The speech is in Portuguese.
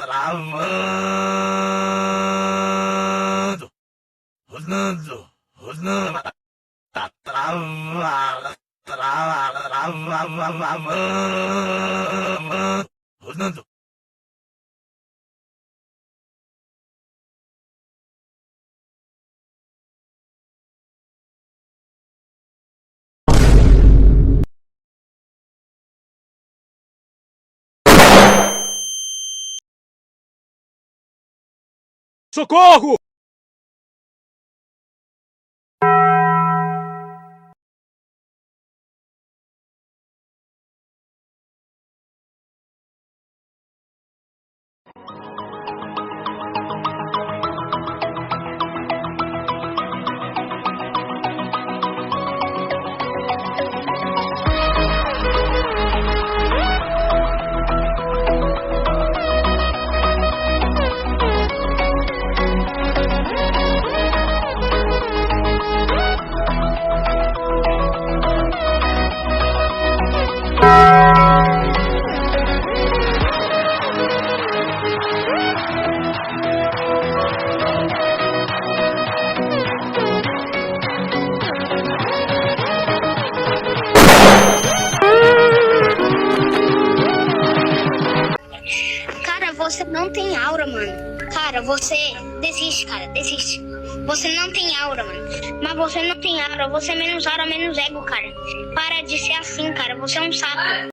travando, rodando, tá travando, rodando. Socorro! Você não tem aura, mano. Cara, você desiste, cara, desiste. Você não tem aura, mano. Mas você não tem aura, você é menos aura, menos ego, cara. Para de ser assim, cara, você é um saco.